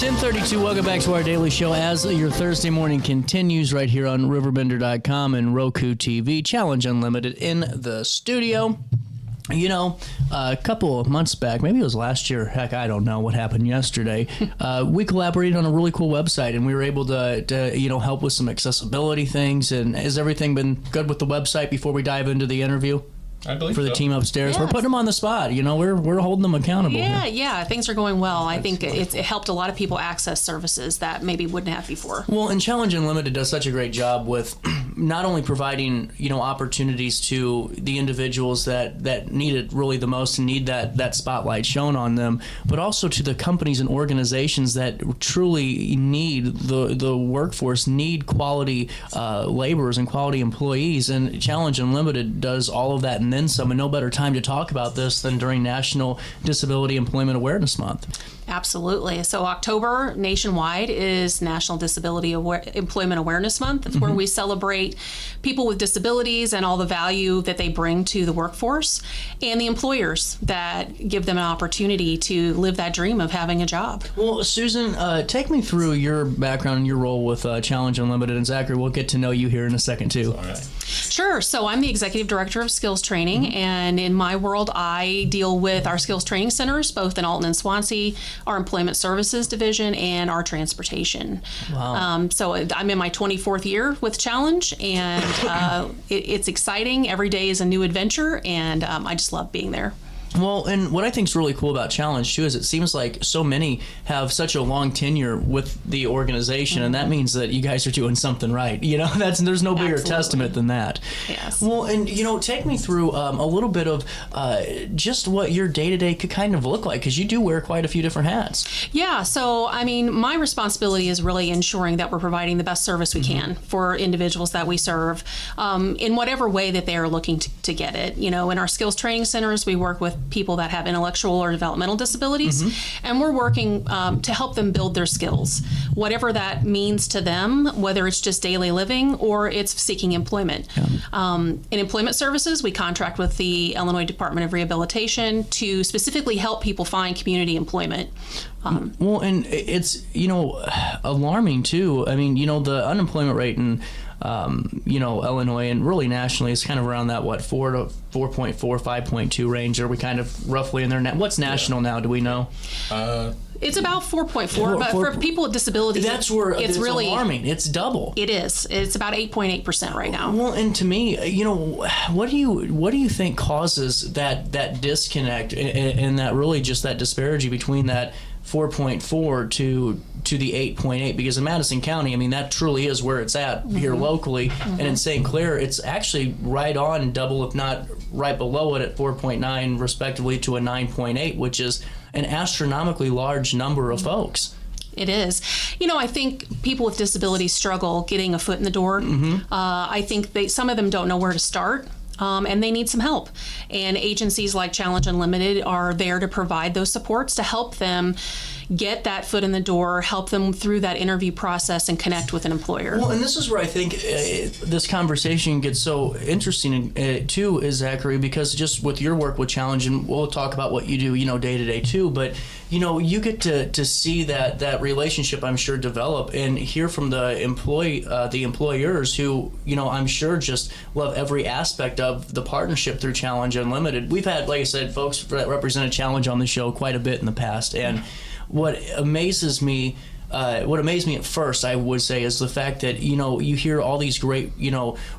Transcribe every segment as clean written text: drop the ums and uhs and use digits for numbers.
10:32. Welcome back to our daily show as your Thursday morning continues right here on RiverBender.com and Roku TV. Challenge Unlimited in the studio. You know, a couple of months back, maybe it was last year, heck, I don't know what happened yesterday, we collaborated on a really cool website, and we were able to help with some accessibility things. And has everything been good with the website before we dive into the interview? I believe for the so. team upstairs. Yes. We're putting them on the spot. You know, we're holding them accountable. Yeah, things are going well. I think it helped a lot of people access services that maybe wouldn't have before. Well, and Challenge Unlimited does such a great job with not only providing, opportunities to the individuals that need it really the most and need that spotlight shown on them, but also to the companies and organizations that truly need the workforce, need quality laborers and quality employees. And Challenge Unlimited does all of that and then some, and no better time to talk about this than during National Disability Employment Awareness Month. Absolutely. So October nationwide is National Disability Employment Awareness Month. It's where we celebrate people with disabilities and all the value that they bring to the workforce, and the employers that give them an opportunity to live that dream of having a job. Well, Susan, take me through your background and your role with Challenge Unlimited. And Zachary, we'll get to know you here in a second, too. All right. Sure. So I'm the Executive Director of Skills Training, and in my world, I deal with our skills training centers, both in Alton and Swansea, our Employment Services Division, and our transportation. Wow. So I'm in my 24th year with Challenge, and it's exciting. Every day is a new adventure, and I just love being there. Well, and what I think is really cool about Challenge, too, is it seems like so many have such a long tenure with the organization, and that means that you guys are doing something right. There's no bigger Absolutely. testament than that. Yes. Well, and, take me through a little bit of just what your day-to-day could kind of look like, because you do wear quite a few different hats. Yeah, so my responsibility is really ensuring that we're providing the best service we can for individuals that we serve in whatever way that they are looking to get it. In our skills training centers, we work with people that have intellectual or developmental disabilities, and we're working to help them build their skills, whatever that means to them, whether it's just daily living or it's seeking employment. In employment services, we contract with the Illinois Department of Rehabilitation to specifically help people find community employment. Well, and it's, alarming, too. I mean, the unemployment rate in Illinois and really nationally is kind of around that 4 to 4.4, 5.2 range. Are we kind of roughly in there now? What's national now? Do we know? It's about 4.4, but for people with disabilities, that's where it's really alarming. It's double. It is. It's about 8.8% right now. Well, and to me, what do you think causes that disconnect and that really just that disparity between that 4.4 to the 8.8? Because in Madison County, that truly is where it's at here locally, and in St. Clair, it's actually right on double, if not right below it, at 4.9 respectively to a 9.8, which is an astronomically large number of folks. It is. I think people with disabilities struggle getting a foot in the door. I think some of them don't know where to start. And they need some help. And agencies like Challenge Unlimited are there to provide those supports to help them get that foot in the door, help them through that interview process and connect with an employer. Well, and this is where I think this conversation gets so interesting too, is Zachary, because just with your work with Challenge, and we'll talk about what you do, day to day too, but you get to see that relationship, I'm sure, develop and hear from the employers who, I'm sure just love every aspect of the partnership through Challenge Unlimited. We've had, like I said, folks that represented Challenge on the show quite a bit in the past, and what amazed me at first, I would say, is the fact that, you hear all these great,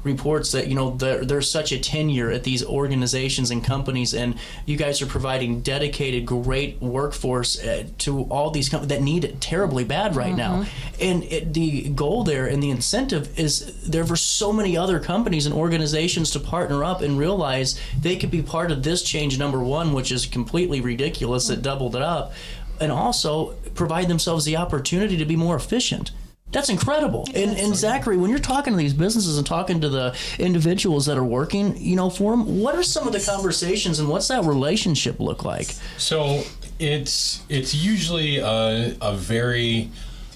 reports that, there's such a tenure at these organizations and companies, and you guys are providing dedicated, great workforce to all these companies that need it terribly bad right now. And the goal there and the incentive is there for so many other companies and organizations to partner up and realize they could be part of this change, number one, which is completely ridiculous, that doubled it up, and also provide themselves the opportunity to be more efficient. That's incredible. And Zachary, when you're talking to these businesses and talking to the individuals that are working, for them, what are some of the conversations and what's that relationship look like? So it's usually a very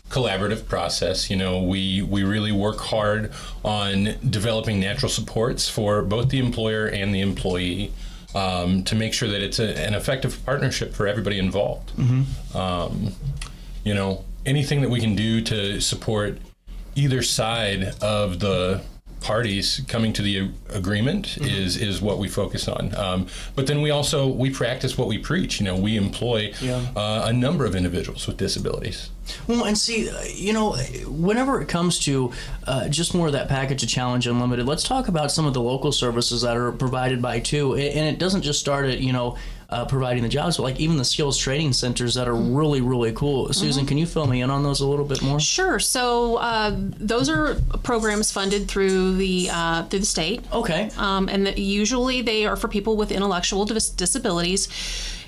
collaborative process. We really work hard on developing natural supports for both the employer and the employee, to make sure that it's an effective partnership for everybody involved. anything that we can do to support either side of the parties coming to the agreement is what we focus on. But then we practice what we preach. We employ a number of individuals with disabilities. Well, and see, whenever it comes to just more of that package of Challenge Unlimited, let's talk about some of the local services that are provided by too. And it doesn't just start at, providing the jobs, but like even the skills training centers that are really, really cool. Susan, can you fill me in on those a little bit more? Sure. So those are programs funded through the state. Okay. And usually they are for people with intellectual disabilities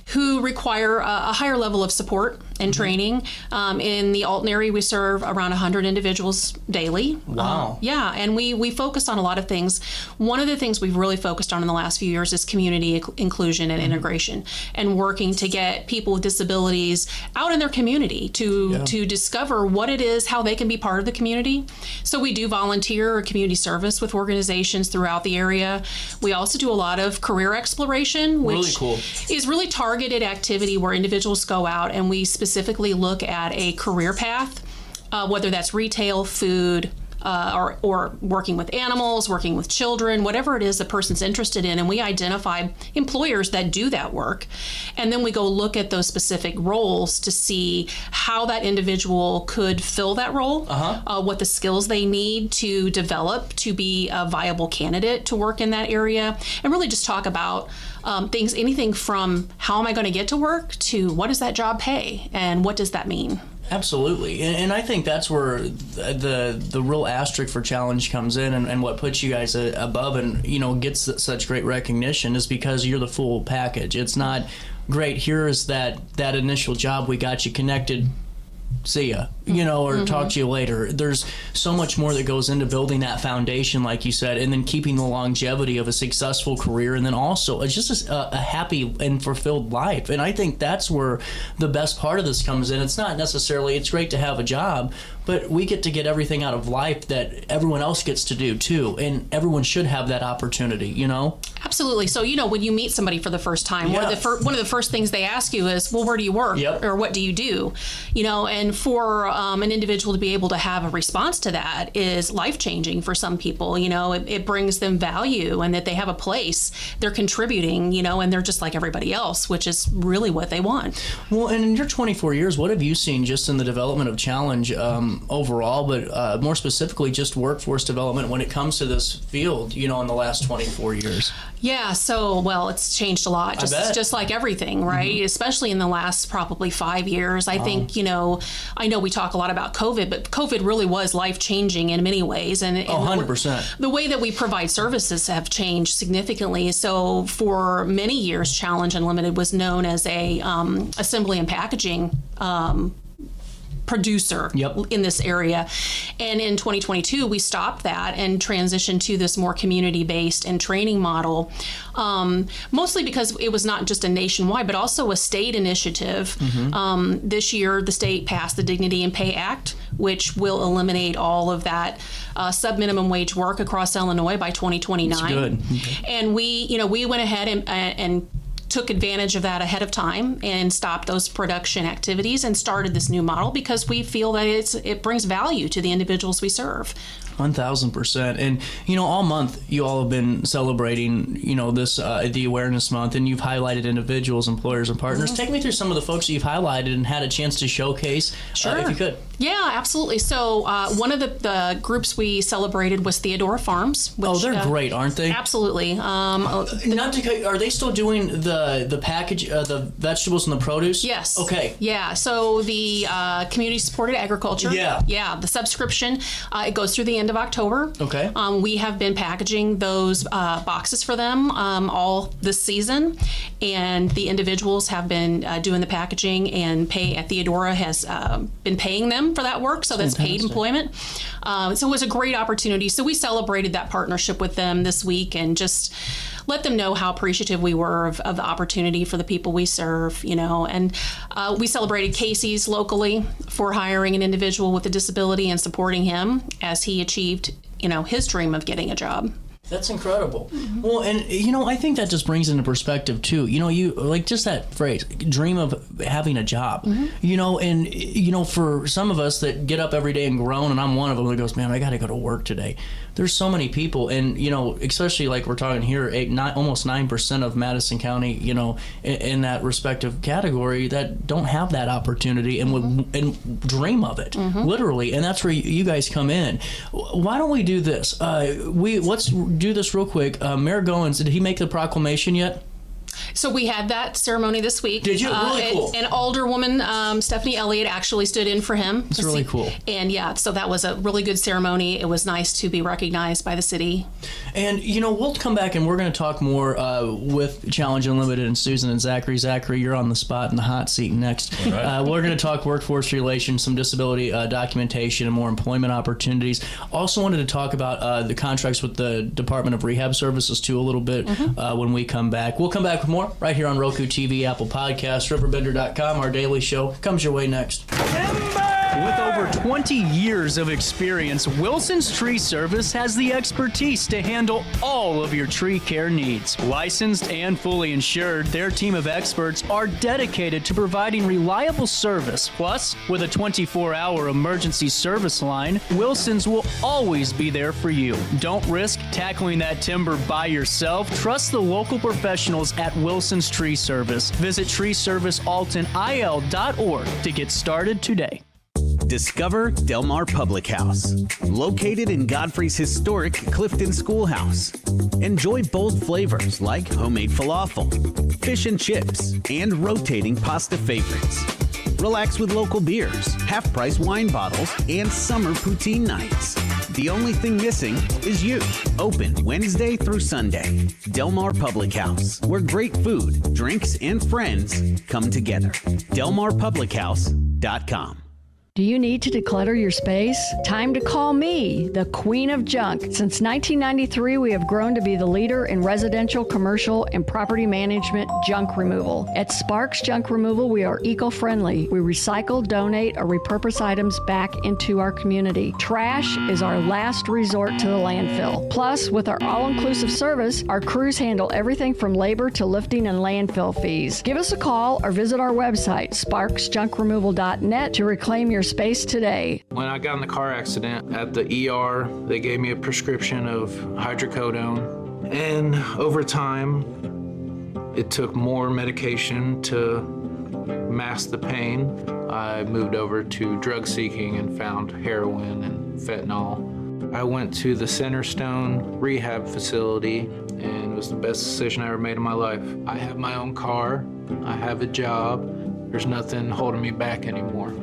who require a higher level of support and training. In the Alton area, we serve around 100 individuals daily. Wow. And we focus on a lot of things. One of the things we've really focused on in the last few years is community inclusion and integration, and working to get people with disabilities out in their community to discover what it is, how they can be part of the community. So we do volunteer or community service with organizations throughout the area. We also do a lot of career exploration, which really cool. is really targeted activity where individuals go out and we specifically look at a career path, whether that's retail, food, or working with animals, working with children, whatever it is the person's interested in. And we identify employers that do that work. And then we go look at those specific roles to see how that individual could fill that role, what the skills they need to develop to be a viable candidate to work in that area, and really just talk about anything from how am I going to get to work to what does that job pay and what does that mean? Absolutely. And I think that's where the real asterisk for Challenge comes in, and what puts you guys above and, gets such great recognition is because you're the full package. It's not great, here's that initial job, we got you connected, see ya, or talk to you later. There's so much more that goes into building that foundation, like you said, and then keeping the longevity of a successful career, and then also just a happy and fulfilled life. And I think that's where the best part of this comes in. It's not necessarily, it's great to have a job, but we get to get everything out of life that everyone else gets to do too, and everyone should have that opportunity, Absolutely. So, when you meet somebody for the first time, one of the first things they ask you is, well, where do you work? Yep. Or what do you do? And for an individual to be able to have a response to that is life-changing for some people. It brings them value and that they have a place, they're contributing, and they're just like everybody else, which is really what they want. Well, and in your 24 years, what have you seen just in the development of Challenge overall, but more specifically just workforce development when it comes to this field, in the last 24 years? Yeah, so, it's changed a lot, just like everything, right? Especially in the last probably 5 years. I think, I know we talk a lot about COVID, but COVID really was life-changing in many ways. And 100%. The way that we provide services have changed significantly. So for many years, Challenge Unlimited was known as a assembly and packaging producer in this area. And in 2022, we stopped that and transitioned to this more community-based and training model, mostly because it was not just a nationwide, but also a state initiative. This year, the state passed the Dignity and Pay Act, which will eliminate all of that sub-minimum wage work across Illinois by 2029. That's good. And we went ahead and took advantage of that ahead of time and stopped those production activities and started this new model because we feel that it brings value to the individuals we serve. 1,000%. And, all month you all have been celebrating, this, the Awareness Month, and you've highlighted individuals, employers, and partners. Take me through some of the folks that you've highlighted and had a chance to showcase, if you could. Yeah, absolutely. So one of the groups we celebrated was Theodora Farms. Which, they're great, aren't they? Absolutely. Not to, are they still doing the package, the vegetables and the produce? Yes. Okay. Yeah. So the community supported agriculture. Yeah. Yeah. The subscription, it goes through the end of October. Okay. We have been packaging those boxes for them all this season, and the individuals have been doing the packaging, and Theodora has been paying them for that work, so that's paid employment. So it was a great opportunity. So we celebrated that partnership with them this week and just let them know how appreciative we were of the opportunity for the people we serve, and we celebrated Casey's locally for hiring an individual with a disability and supporting him as he achieved, his dream of getting a job. That's incredible. Well, and I think that just brings into perspective too. You like just that phrase, dream of having a job. And for some of us that get up every day and groan, and I'm one of them that goes, man, I got to go to work today. There's so many people, and especially like we're talking here, almost 9% of Madison County, in that respective category that don't have that opportunity and would dream of it, literally. And that's where you guys come in. Why don't we do this? Let's do this real quick. Mayor Goins, did he make the proclamation yet? So we had that ceremony this week. Did you? Really cool. An older woman, Stephanie Elliott, actually stood in for him. It's really cool. And so that was a really good ceremony. It was nice to be recognized by the city. And, we'll come back and we're going to talk more with Challenge Unlimited and Susan and Zachary. Zachary, you're on the spot in the hot seat next. Right. We're going to talk workforce relations, some disability documentation, and more employment opportunities. Also wanted to talk about the contracts with the Department of Rehab Services, too, a little bit when we come back. We'll come back with more right here on Roku TV, Apple Podcasts, RiverBender.com. Our daily show comes your way next. With over 20 years of experience, Wilson's Tree Service has the expertise to handle all of your tree care needs. Licensed and fully insured, their team of experts are dedicated to providing reliable service. Plus, with a 24-hour emergency service line, Wilson's will always be there for you. Don't risk tackling that timber by yourself. Trust the local professionals at Wilson's Tree Service. Visit treeservicealtonil.org to get started today. Discover Del Mar Public House, located in Godfrey's historic Clifton Schoolhouse. Enjoy bold flavors like homemade falafel, fish and chips, and rotating pasta favorites. Relax with local beers, half-price wine bottles, and summer poutine nights. The only thing missing is you. Open Wednesday through Sunday. Del Mar Public House, where great food, drinks, and friends come together. DelMarPublicHouse.com. Do you need to declutter your space? Time to call me, the Queen of Junk. Since 1993, we have grown to be the leader in residential, commercial, and property management junk removal. At Sparks Junk Removal, we are eco-friendly. We recycle, donate, or repurpose items back into our community. Trash is our last resort to the landfill. Plus, with our all-inclusive service, our crews handle everything from labor to lifting and landfill fees. Give us a call or visit our website, sparksjunkremoval.net, to reclaim your space today. When I got in the car accident at the ER, they gave me a prescription of hydrocodone. And over time, it took more medication to mask the pain. I moved over to drug seeking and found heroin and fentanyl. I went to the Centerstone rehab facility, and it was the best decision I ever made in my life. I have my own car. I have a job. There's nothing holding me back anymore.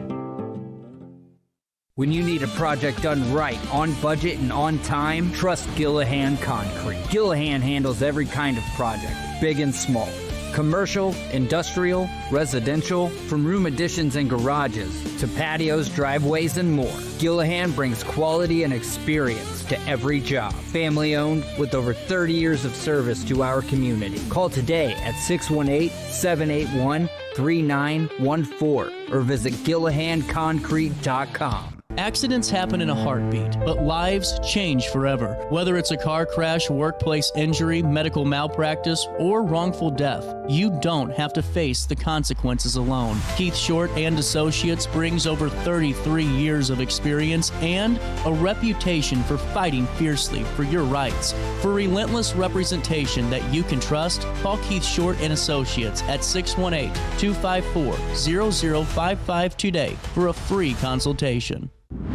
When you need a project done right, on budget and on time, trust Gillahan Concrete. Gillahan handles every kind of project, big and small. Commercial, industrial, residential, from room additions and garages to patios, driveways, and more. Gillahan brings quality and experience to every job. Family owned with over 30 years of service to our community. Call today at 618-781-3914 or visit GillahanConcrete.com. Accidents happen in a heartbeat, but lives change forever. Whether it's a car crash, workplace injury, medical malpractice, or wrongful death, you don't have to face the consequences alone. Keith Short and Associates brings over 33 years of experience and a reputation for fighting fiercely for your rights. For relentless representation that you can trust, call Keith Short and Associates at 618-254-0055 today for a free consultation.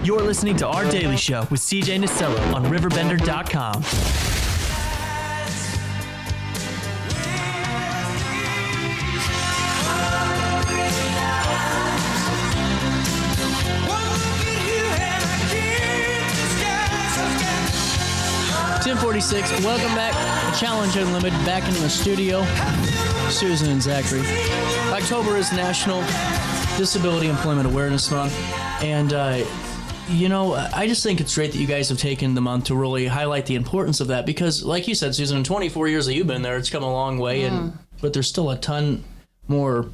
You're listening to Our Daily Show with CJ Nasello on RiverBender.com. .46. Welcome back. Challenge Unlimited back in the studio. Susan and Zachary. October is National Disability Employment Awareness Month, and I just think it's great that you guys have taken the month to really highlight the importance of that, because like you said, Susan, in 24 years that you've been there, it's come a long way, but there's still a ton more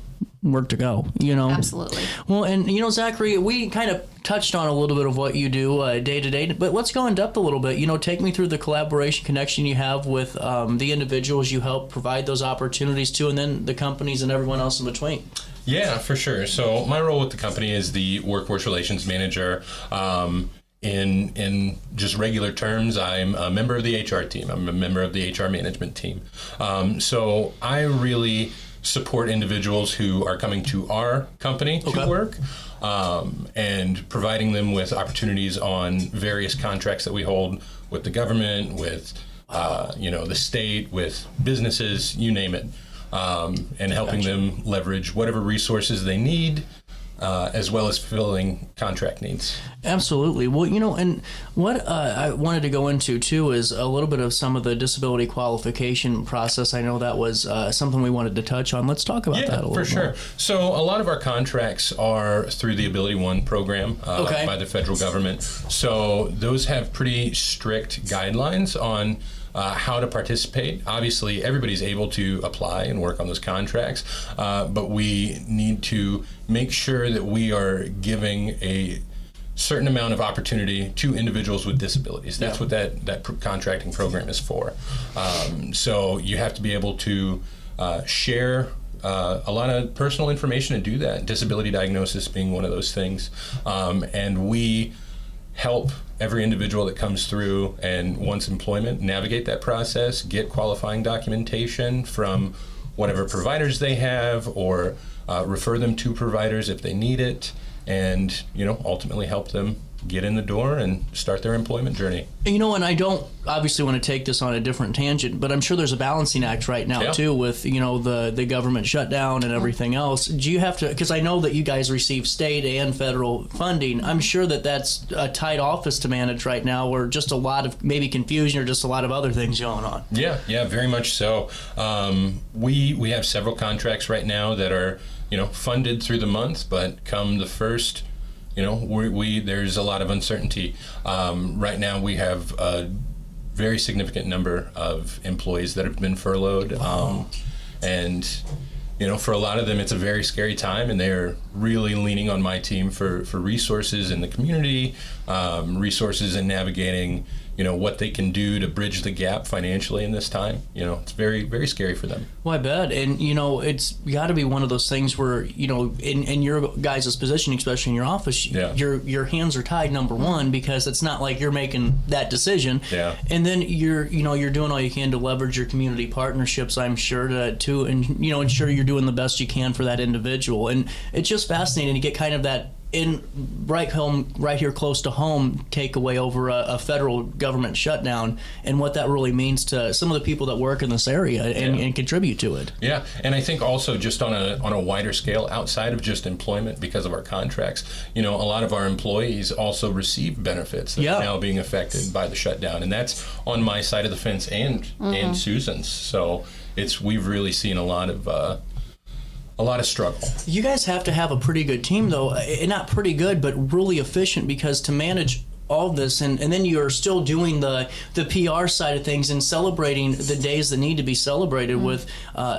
work to go, you know? Absolutely. Well, and, you know, Zachary, we kind of touched on a little bit of what you do day to day, but let's go in depth a little bit. You know, take me through the collaboration connection you have with the individuals you help provide those opportunities to, and then the companies and everyone else in between. Yeah, for sure. So my role with the company is the workforce relations manager. In just regular terms, I'm a member of the HR team. I'm a member of the HR management team. So I really support individuals who are coming to our company to work, and providing them with opportunities on various contracts that we hold with the government, with the state, with businesses, you name it, and helping them leverage whatever resources they need, as well as filling contract needs. Absolutely. Well, you know, and what I wanted to go into too is a little bit of some of the disability qualification process. I know that was something we wanted to touch on. Let's talk about that a little for sure. more. So a lot of our contracts are through the Ability One program by the federal government. So those have pretty strict guidelines on how to participate. Obviously, everybody's able to apply and work on those contracts, but we need to make sure that we are giving a certain amount of opportunity to individuals with disabilities. That's what that contracting program is for. So you have to be able to share a lot of personal information and do that, disability diagnosis being one of those things. And we help every individual that comes through and wants employment navigate that process, get qualifying documentation from whatever providers they have, or refer them to providers if they need it, and ultimately help them get in the door and start their employment journey. You know, and I don't obviously want to take this on a different tangent, but I'm sure there's a balancing act right now too with, the government shutdown and everything else. Do you have to, because I know that you guys receive state and federal funding, I'm sure that that's a tight office to manage right now, or just a lot of maybe confusion or just a lot of other things going on. Yeah, very much so. We have several contracts right now that are, funded through the month, but come the first, there's a lot of uncertainty. Right now we have a very significant number of employees that have been furloughed. And for a lot of them, it's a very scary time, and they're really leaning on my team for resources in the community, resources in navigating, what they can do to bridge the gap financially in this time. It's very, very scary for them. Well, I bet. And, it's got to be one of those things where, in your guys' position, especially in your office, your hands are tied, number one, because it's not like you're making that decision. Yeah. And then you're doing all you can to leverage your community partnerships, I'm sure, to ensure you're doing the best you can for that individual. And it's just fascinating to get kind of that right here close to home takeaway over a federal government shutdown, and what that really means to some of the people that work in this area and contribute to it. Yeah, and I think also just on a wider scale, outside of just employment, because of our contracts, a lot of our employees also receive benefits that are now being affected by the shutdown, and that's on my side of the fence and Susan's. So we've really seen a lot of struggle. You guys have to have a pretty good team, though. Not pretty good, but really efficient, because to manage all this, and then you're still doing the PR side of things and celebrating the days that need to be celebrated with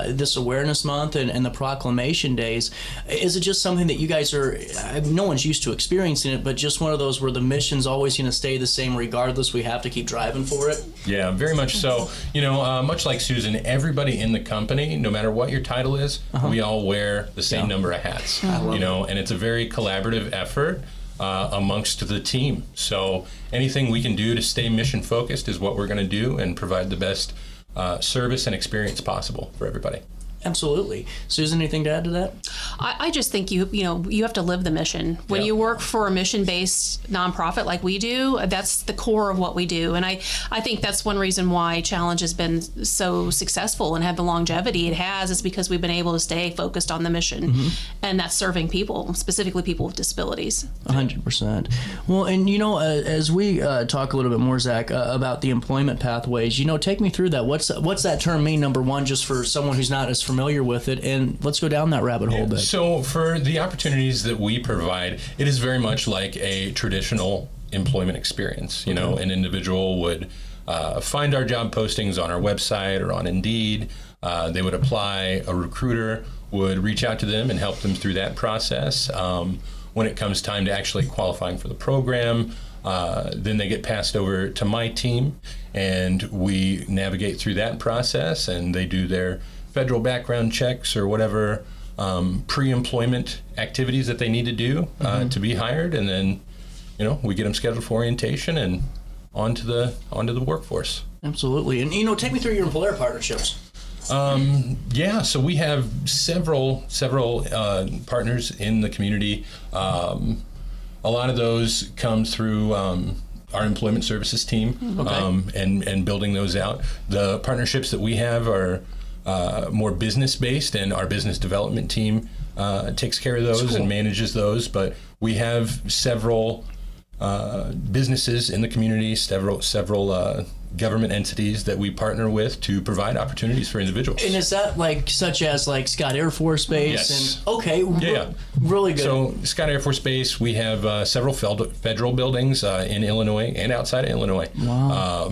this awareness month and the proclamation days. Is it just something that you guys are, no one's used to experiencing it, but just one of those where the mission's always going to stay the same regardless, we have to keep driving for it? Yeah, very much so. Much like Susan, everybody in the company, no matter what your title is, we all wear the same number of hats. And it's a very collaborative effort amongst the team. So anything we can do to stay mission focused is what we're going to do, and provide the best service and experience possible for everybody. Absolutely. Susan, anything to add to that? I just think you have to live the mission. When you work for a mission-based nonprofit like we do, that's the core of what we do. And I think that's one reason why Challenge has been so successful and had the longevity it has, is because we've been able to stay focused on the mission, and that's serving people, specifically people with disabilities. 100%. Well, and as we talk a little bit more, Zach, about the employment pathways, take me through that. What's that term mean, number one, just for someone who's not as familiar with it, and let's go down that rabbit hole a bit. So for the opportunities that we provide, it is very much like a traditional employment experience. An individual would find our job postings on our website or on Indeed. They would apply. A recruiter would reach out to them and help them through that process. When it comes time to actually qualifying for the program, then they get passed over to my team, and we navigate through that process, and they do their federal background checks or whatever pre-employment activities that they need to do to be hired, and then we get them scheduled for orientation and onto the workforce. Absolutely. And take me through your employer partnerships. So we have several partners in the community. A lot of those come through our employment services team, and building those out. The partnerships that we have are more business based, and our business development team takes care of those and manages those. But we have several businesses in the community, several government entities that we partner with to provide opportunities for individuals. And is that such as Scott Air Force Base? Yes. And really good. So Scott Air Force Base, we have several federal buildings in Illinois and outside of Illinois. Wow.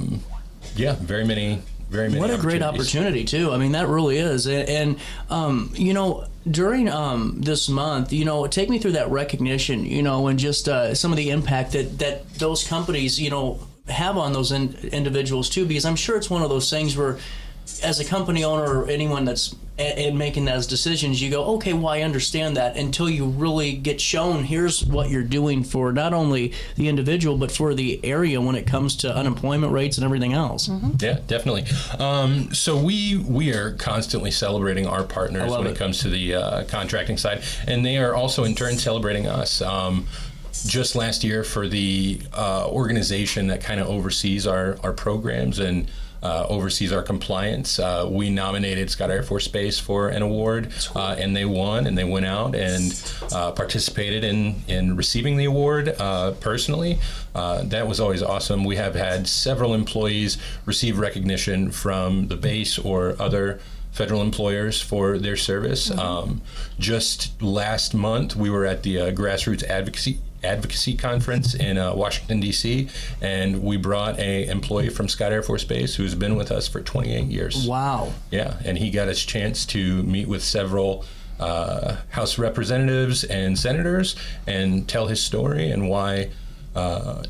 Very many. What a great opportunity too. I mean, that really is. And during this month, take me through that recognition, and just some of the impact that those companies, have on those individuals too, because I'm sure it's one of those things where, as a company owner or anyone that's making those decisions, you go, okay, well, I understand that, until you really get shown, here's what you're doing for not only the individual, but for the area when it comes to unemployment rates and everything else. Mm-hmm. Yeah, definitely. So we are constantly celebrating our partners when it comes to the contracting side, and they are also in turn celebrating us. Just last year, for the organization that kind of oversees our programs and oversees our compliance, we nominated Scott Air Force Base for an award, and they won, and they went out and participated in receiving the award personally. That was always awesome. We have had several employees receive recognition from the base or other federal employers for their service. Just last month, we were at the Grassroots Advocacy Conference in Washington, D.C., and we brought an employee from Scott Air Force Base who's been with us for 28 years. Wow. Yeah, and he got his chance to meet with several House representatives and senators and tell his story and why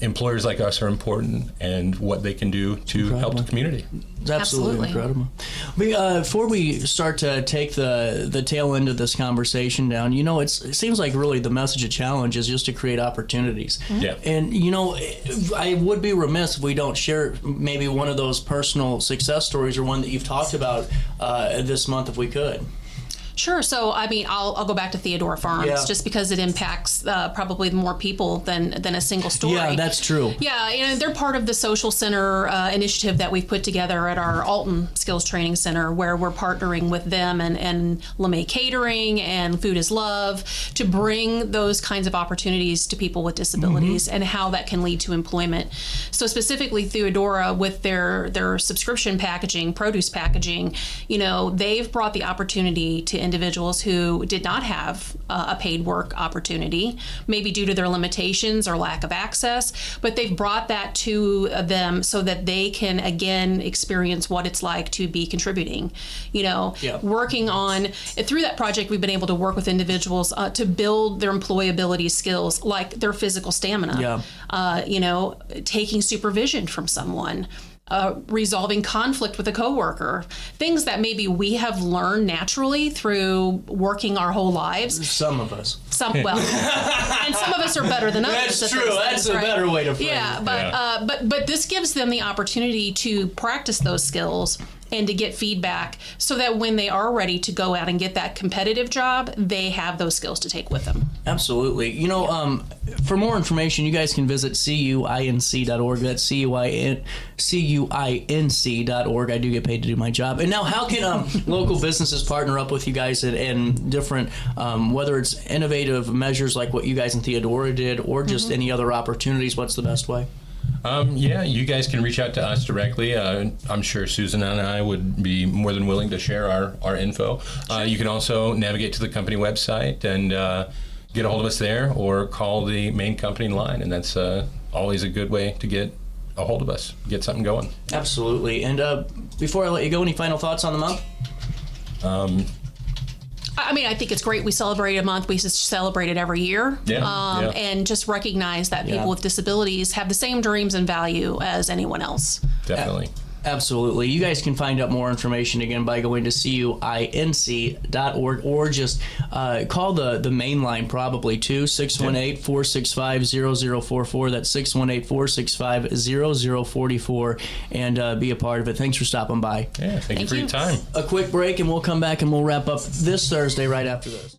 employers like us are important and what they can do to help the community. It's absolutely incredible. Before we start to take the tail end of this conversation down, it seems like really the message of challenge is just to create opportunities. Mm-hmm. Yeah. And I would be remiss if we don't share maybe one of those personal success stories or one that you've talked about this month, if we could. Sure. So, I'll go back to Theodora Farms just because it impacts probably more people than a single story. Yeah, that's true. Yeah, they're part of the social center initiative that we've put together at our Alton Skills Training Center, where we're partnering with them and LeMay Catering and Food is Love to bring those kinds of opportunities to people with disabilities and how that can lead to employment. So specifically Theodora, with their subscription packaging, produce packaging, they've brought the opportunity to individuals who did not have a paid work opportunity, maybe due to their limitations or lack of access, but they've brought that to them so that they can again experience what it's like to be contributing. Working on through that project, we've been able to work with individuals to build their employability skills, like their physical stamina, taking supervision from someone, resolving conflict with a coworker, things that maybe we have learned naturally through working our whole lives. Some of us. And some of us are better than others. That's true. That's a better way to phrase it. Yeah, but this gives them the opportunity to practice those skills and to get feedback so that when they are ready to go out and get that competitive job, they have those skills to take with them. Absolutely. For more information, you guys can visit cuinc.org. That's cuinc.org. I do get paid to do my job. And now, how can local businesses partner up with you guys in different, whether it's innovative measures like what you guys in Theodora did or just any other opportunities? What's the best way? You guys can reach out to us directly. I'm sure Susan and I would be more than willing to share our info. You can also navigate to the company website and get a hold of us there, or call the main company line, and that's always a good way to get a hold of us, get something going. Absolutely. And before I let you go, any final thoughts on the month? I mean, I think it's great we celebrate a month. We just celebrate it every year. And just recognize that people with disabilities have the same dreams and value as anyone else. Definitely. Absolutely. You guys can find out more information again by going to cuinc.org or just call the main line probably too, 618-465-0044. That's 618-465-0044 and be a part of it. Thanks for stopping by. Yeah, thank you for your time. A quick break and we'll come back and we'll wrap up this Thursday right after this.